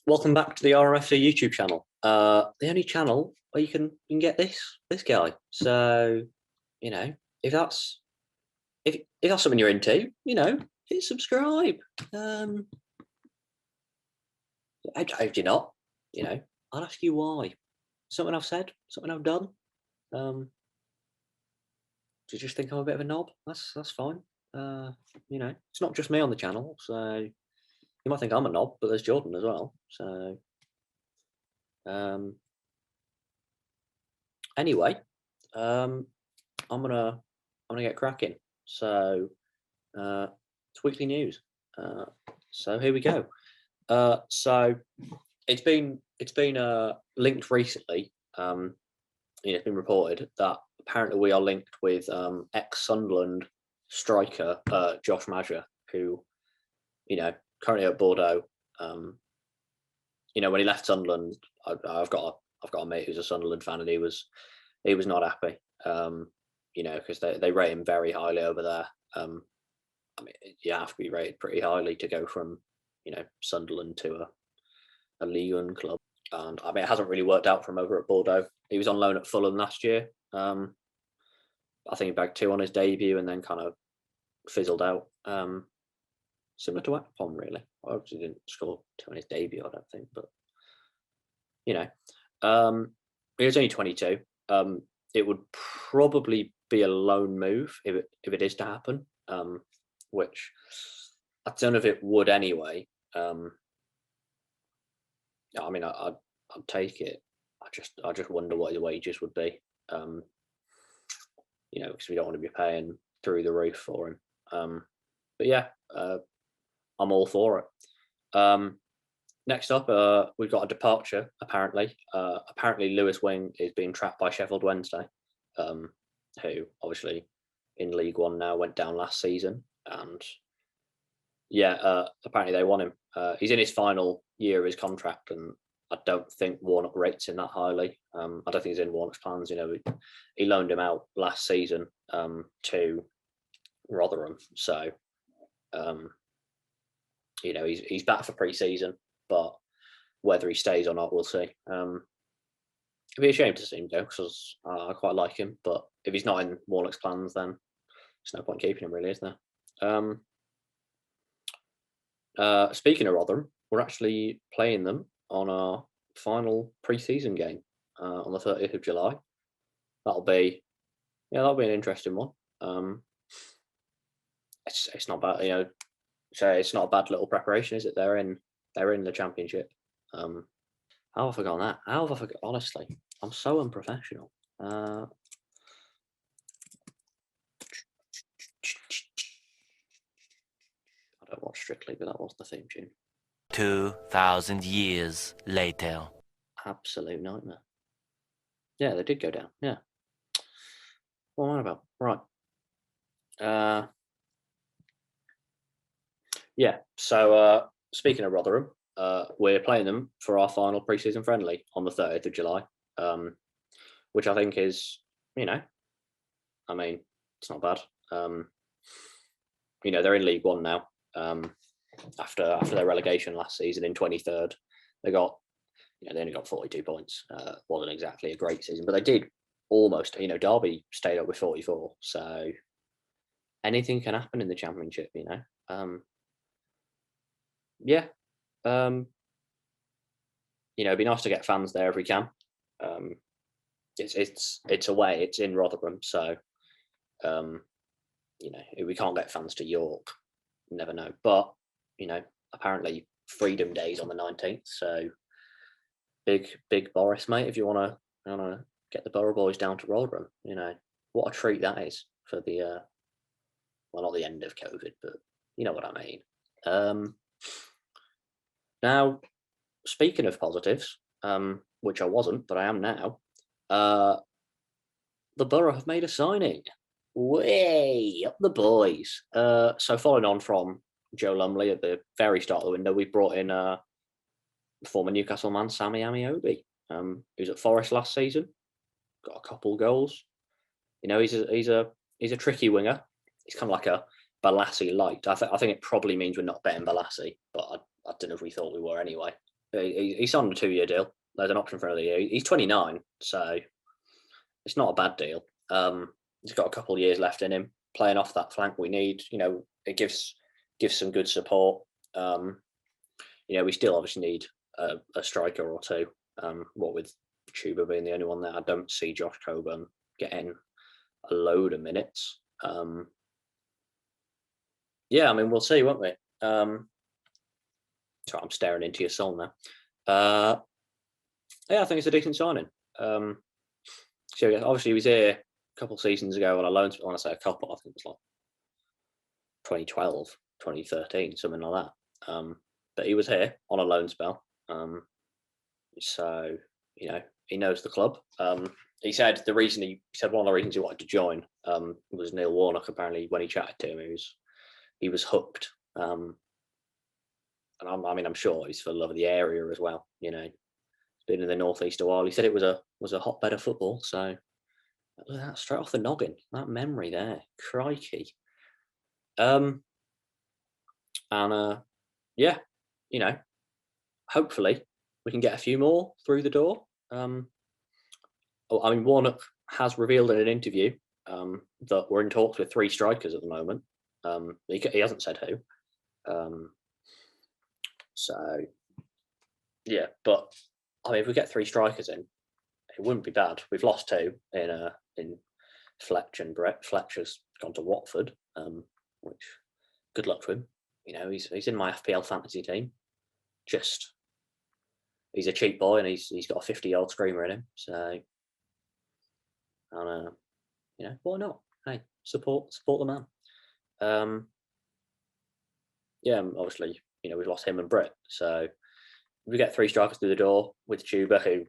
Welcome back to the OurMFC YouTube channel. The only channel where you can get this guy. So, if that's something you're into, hit subscribe. If you're not, I'll ask you why. Something I've said, something I've done. Do you just think I'm a bit of a knob? That's fine. It's not just me on the channel, so you might think I'm a knob, but there's Jordan as well. So, anyway, I'm gonna get cracking. So, it's weekly news. So here we go. So it's been linked recently. It's been reported that apparently we are linked with ex-Sunderland striker Josh Maja, who currently at Bordeaux. When he left Sunderland, I've got a mate who's a Sunderland fan, and he was not happy. Because they rate him very highly over there. You have to be rated pretty highly to go from Sunderland to a League One club, and it hasn't really worked out for him over at Bordeaux. He was on loan at Fulham last year. I think he bagged 2 on his debut and then kind of fizzled out. Similar to Akpom, really. Obviously didn't score 2 on his debut, I don't think, but he was only 22. It would probably be a loan move if it is to happen, which I don't know if it would anyway. I'd take it. I just wonder what his wages would be. Because we don't want to be paying through the roof for him. But yeah, I'm all for it. Next up, we've got a departure, apparently. Apparently Lewis Wing is being trapped by Sheffield Wednesday, who obviously in League One now, went down last season. And apparently they want him. He's in his final year of his contract, and I don't think Warnock rates him that highly. I don't think he's in Warnock's plans. He loaned him out last season to Rotherham. So, he's back for pre-season, but whether he stays or not, we'll see. It'd be a shame to see him go, because I quite like him. But if he's not in Warnock's plans, then there's no point keeping him, really, is there? Speaking of Rotherham, we're actually playing them on our final pre-season game on the 30th of July. That'll be an interesting one. It's not bad, so it's not a bad little preparation, is it? They're in the Championship. How have I forgotten that? How have I forgotten? Honestly, I'm so unprofessional. I don't watch Strictly, but that was the theme tune. 2,000 years later. Absolute nightmare. Yeah, they did go down. Yeah. What am I about? Right. So speaking of Rotherham, we're playing them for our final pre-season friendly on the 30th of July, which I think is, it's not bad. They're in League One now. After their relegation last season in 23rd, they only got 42 points. Wasn't exactly a great season, but they did almost. Derby stayed up with 44, so anything can happen in the Championship. It'd be nice to get fans there if we can. It's away. It's in Rotherham, so if we can't get fans to York, you never know. But apparently Freedom Day's on the 19th, so big Boris, mate. If you want to get the Boro boys down to Rotherham, what a treat that is for the not the end of COVID, but you know what I mean. Now, speaking of positives, which I wasn't, but I am now, the Boro have made a signing. Way up the boys. So following on from Joe Lumley at the very start of the window, we brought in former Newcastle man Sammy Ameobi, who's at Forest last season, got a couple goals. He's a tricky winger. He's kind of like a Balassi light. I think it probably means we're not betting Balassi, but I don't know if we thought we were anyway. He's on a 2-year deal. There's an option for another year. He's 29, so it's not a bad deal. He's got a couple of years left in him, playing off that flank we need. It gives some good support. We still obviously need a striker or two. What with Chuba being the only one there, I don't see Josh Coburn getting a load of minutes. We'll see, won't we? Sorry, I'm staring into your soul now. I think it's a decent signing. So obviously he was here a couple of seasons ago on a loan. When I say a couple, I think it was like 2012, 2013, something like that. But he was here on a loan spell. So he knows the club. He said one of the reasons he wanted to join was Neil Warnock. Apparently, when he chatted to him, he was hooked. And I'm sure he's for the love of the area as well. He's been in the northeast a while. He said it was a hotbed of football. So look at that, straight off the noggin, that memory there, crikey. Hopefully we can get a few more through the door. Warnock has revealed in an interview that we're in talks with 3 strikers at the moment. He hasn't said who. But if we get 3 strikers in, it wouldn't be bad. We've lost 2 in Fletch and Brett. Fletcher's gone to Watford, which good luck to him. He's in my FPL fantasy team. He's a cheap boy and he's got a 50-year-old screamer in him. So, why not? Hey, support the man. Obviously, we've lost him and Britt. So if we get 3 strikers through the door with Chuba, who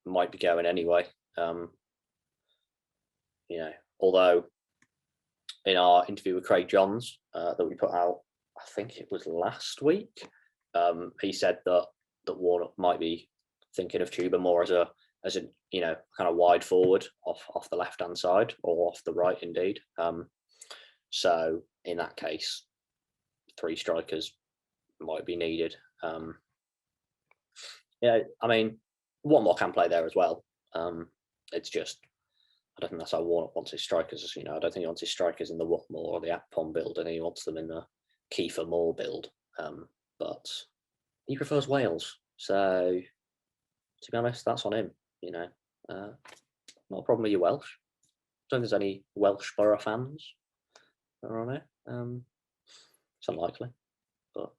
might be going anyway. Although in our interview with Craig Johns that we put out, I think it was last week, he said that Warnock might be thinking of Chuba more as a kind of wide forward off the left hand side or off the right indeed. So in that case, 3 strikers might be needed. Watmore can play there as well. It's just I don't think that's how Warnock wants his strikers. I don't think he wants his strikers in the Watmore or the Akpom build, and he wants them in the Kiefer Moore build. But he prefers Wales, so to be honest, that's on him. Not a problem with your Welsh. I don't think there's any Welsh Boro fans that are on it. It's unlikely, but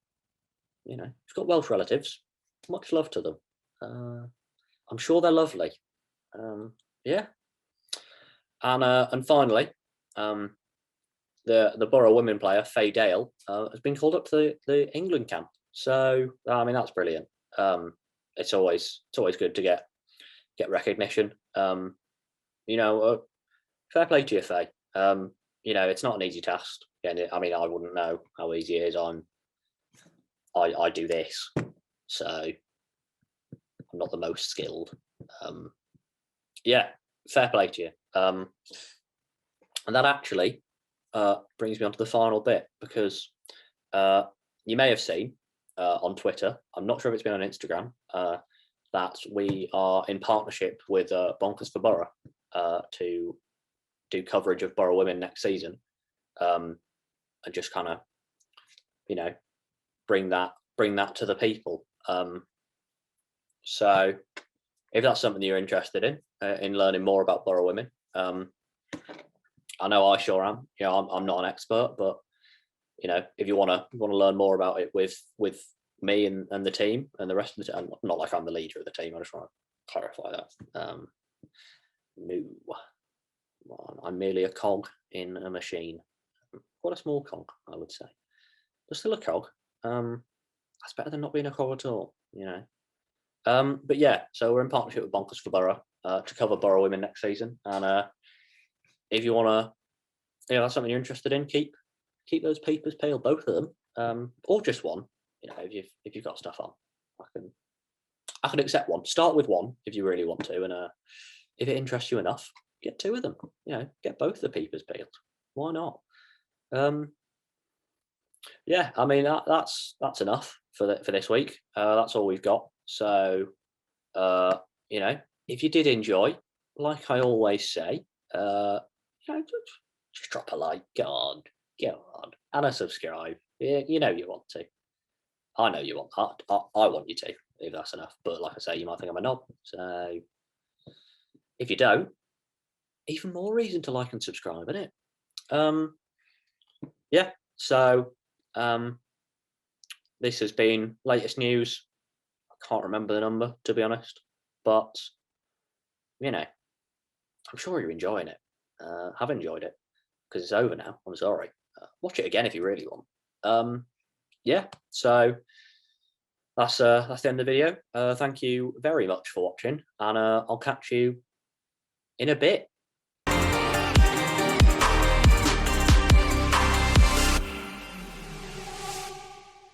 he's got Welsh relatives. Much love to them. I'm sure they're lovely. And finally, the Boro women player Faye Dale has been called up to the England camp. So that's brilliant. It's always good to get recognition. Fair play to you, Faye. It's not an easy task. I wouldn't know how easy it is. I do this, so I'm not the most skilled. Fair play to you. And that actually brings me on to the final bit, because you may have seen on Twitter, I'm not sure if it's been on Instagram, that we are in partnership with Bonkers for Boro to do coverage of Boro women next season, and just kind of bring that to the people. So if that's something you're interested in learning more about Boro women, I know I sure am. I'm not an expert, but if you want to learn more about it with me and the team and the rest of the team, not like I'm the leader of the team. I just want to clarify that. No, I'm merely a cog in a machine. Quite a small cog, I would say, but still a cog. That's better than not being a cog at all, But yeah, so we're in partnership with Bonkers for Boro to cover Boro women next season, and if you want to, that's something you're interested in, keep those papers pale, both of them, or just one. If you've got stuff on, I can accept one. Start with one if you really want to, and if it interests you enough, get 2 of them. Get both the papers peeled. Why not? That's enough. for this week. That's all we've got. So you know, if you did enjoy, like I always say, you know, just drop a like, go on, and a subscribe. Yeah, you know you want to. I know you want that. I want you to, if that's enough. But like I say, you might think I'm a knob. So if you don't, even more reason to like and subscribe, isn't it? Yeah. So this has been latest news. I can't remember the number, to be honest, but you know, I'm sure you're enjoying it. Have enjoyed it because it's over now. I'm sorry. Watch it again if you really want. Yeah. So that's the end of the video. Thank you very much for watching, and I'll catch you in a bit.